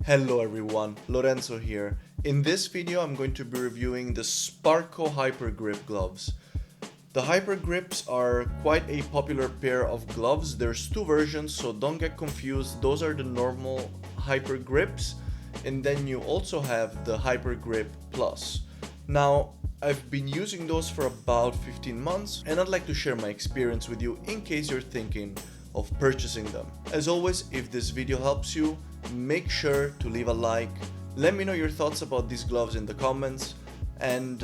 Hello everyone, Lorenzo here. In this video I'm going to be reviewing the Sparco Hypergrip gloves. The Hypergrips are quite a popular pair of gloves. There's two versions, so don't get confused. Those are the normal Hypergrips, and then you also have the Hypergrip Plus. Now, I've been using those for about 15 months, and I'd like to share my experience with you in case you're thinking of purchasing them. As always, if this video helps you, make sure to leave a like. Let me know your thoughts about these gloves in the comments, and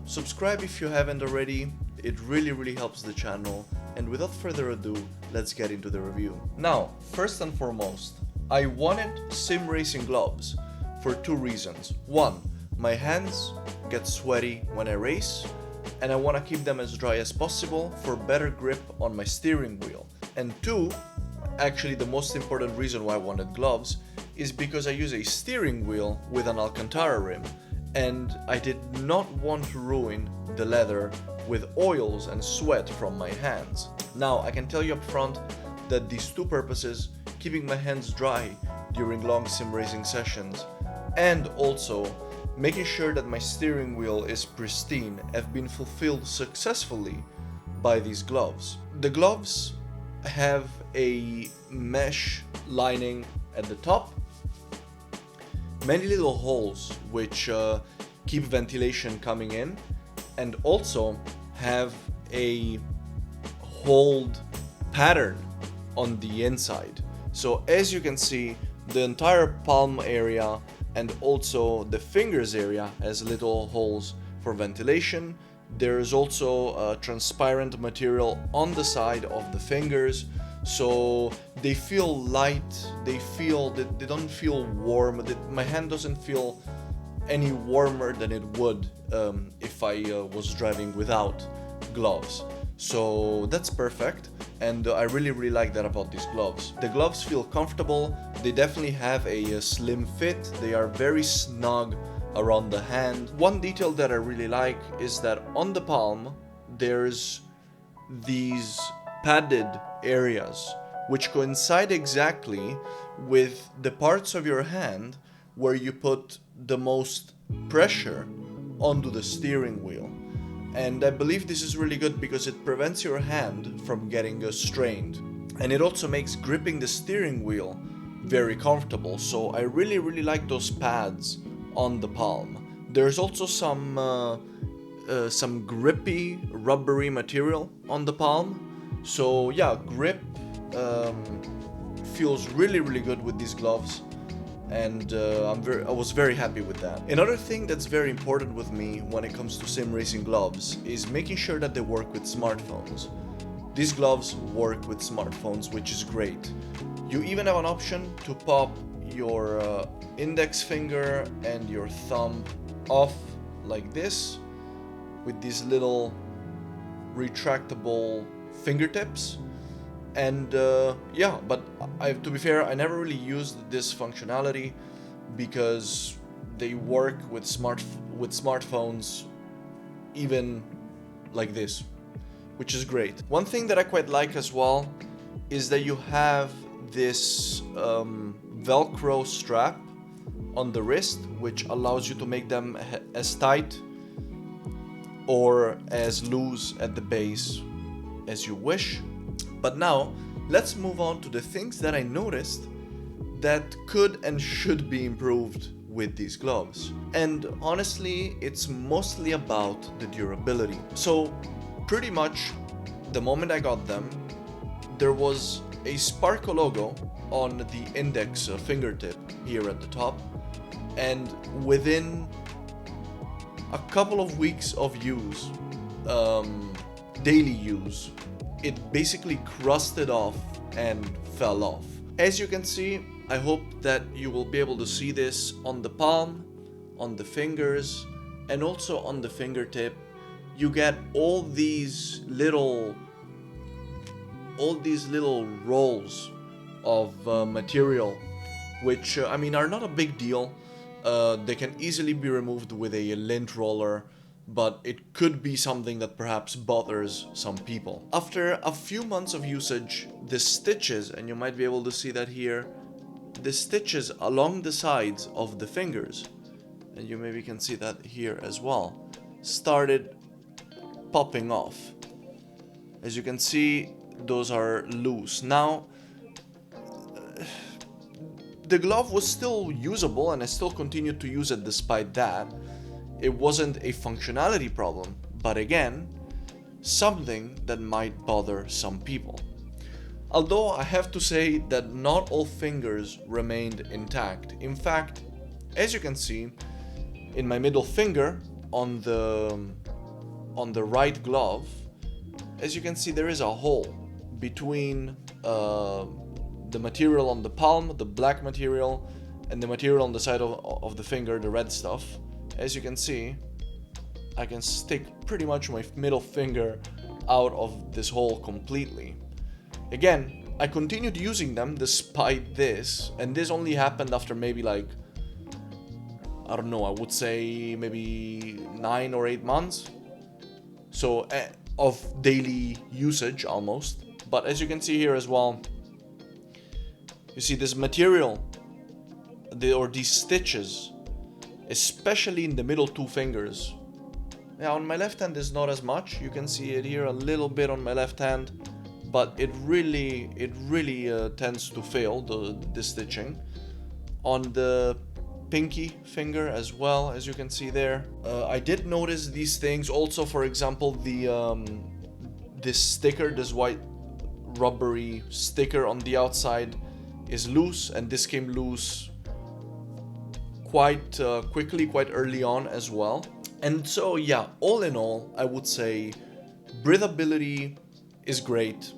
subscribe if you haven't already. It really helps the channel. And without further ado, let's get into the review. Now, first and foremost, I wanted sim racing gloves for two reasons. One, my hands get sweaty when I race, and I want to keep them as dry as possible for better grip on my steering wheel. And two, actually the most important reason why I wanted gloves is because I use a steering wheel with an Alcantara rim, and I did not want to ruin the leather with oils and sweat from my hands. Now, I can tell you up front that these two purposes, keeping my hands dry during long sim racing sessions and also making sure that my steering wheel is pristine, have been fulfilled successfully by these gloves. The gloves have a mesh lining at the top, many little holes which keep ventilation coming in, and also have a hold pattern on the inside. So as you can see, the entire palm area and also the fingers area has little holes for ventilation. There's also a transparent material on the side of the fingers, so they feel light, they don't feel warm. My hand doesn't feel any warmer than it would if I was driving without gloves. So that's perfect, and I really like that about these gloves. The gloves feel comfortable, they definitely have a slim fit, they are very snug around the hand. One detail that I really like is that on the palm there's these padded areas which coincide exactly with the parts of your hand where you put the most pressure onto the steering wheel. And I believe this is really good because it prevents your hand from getting strained, and it also makes gripping the steering wheel very comfortable. So I really like those pads on the palm. There's also some grippy, rubbery material on the palm. So yeah, grip feels really good with these gloves, and I was very happy with that. Another thing that's very important with me when it comes to sim racing gloves is making sure that they work with smartphones. These gloves work with smartphones, which is great. You even have an option to pop your index finger and your thumb off like this with these little retractable fingertips. And yeah, but to be fair, I never really used this functionality because they work with smartphones even like this, which is great. One thing that I quite like as well is that you have this Velcro strap on the wrist, which allows you to make them as tight or as loose at the base as you wish. But now, let's move on to the things that I noticed that could and should be improved with these gloves. And honestly, it's mostly about the durability. So, pretty much, the moment I got them, there was a Sparco logo on the index fingertip here at the top, and within a couple of weeks of use, daily use, it basically crusted off and fell off. As you can see, I hope that you will be able to see this on the palm, on the fingers, and also on the fingertip. You get all these little rolls of material, which I mean are not a big deal. They can easily be removed with a lint roller, but it could be something that perhaps bothers some people. After a few months of usage, the stitches, and you might be able to see that here, the stitches along the sides of the fingers, and you maybe can see that here as well, started popping off. As you can see, those are loose. Now, the glove was still usable and I still continued to use it despite that. It wasn't a functionality problem, but again, something that might bother some people. Although I have to say that not all fingers remained intact. In fact, as you can see, in my middle finger on the right glove, as you can see, there is a hole between the material on the palm, the black material, and the material on the side of the finger, the red stuff. As you can see, I can stick pretty much my middle finger out of this hole completely. Again, I continued using them despite this, and this only happened after maybe like, I don't know, I would say maybe 9 or 8 months. So of daily usage almost. But as you can see here as well, you see this material, or these stitches, especially in the middle two fingers. Now on my left hand is not as much. You can see it here a little bit on my left hand, but it really tends to fail, the stitching. On the pinky finger as well, as you can see there. I did notice these things also. For example, this sticker, this white rubbery sticker on the outside is loose, and this came loose quite quickly, quite early on as well. And so yeah, all in all, I would say breathability is great.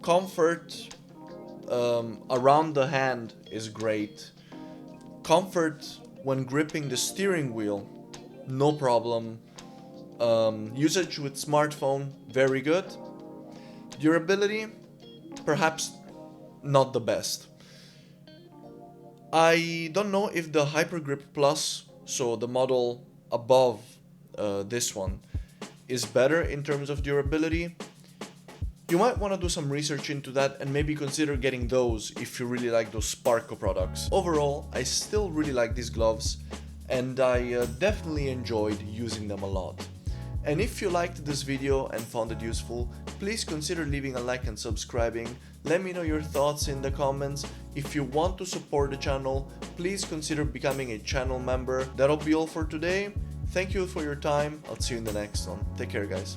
Comfort around the hand is great. Comfort when gripping the steering wheel, no problem. Usage with smartphone, very good. Durability, perhaps not the best. I don't know if the Hypergrip Plus, so the model above this one, is better in terms of durability. You might want to do some research into that and maybe consider getting those if you really like those Sparco products. Overall, I still really like these gloves, and I definitely enjoyed using them a lot. And if you liked this video and found it useful, please consider leaving a like and subscribing. Let me know your thoughts in the comments. If you want to support the channel, please consider becoming a channel member. That'll be all for today. Thank you for your time. I'll see you in the next one. Take care, guys.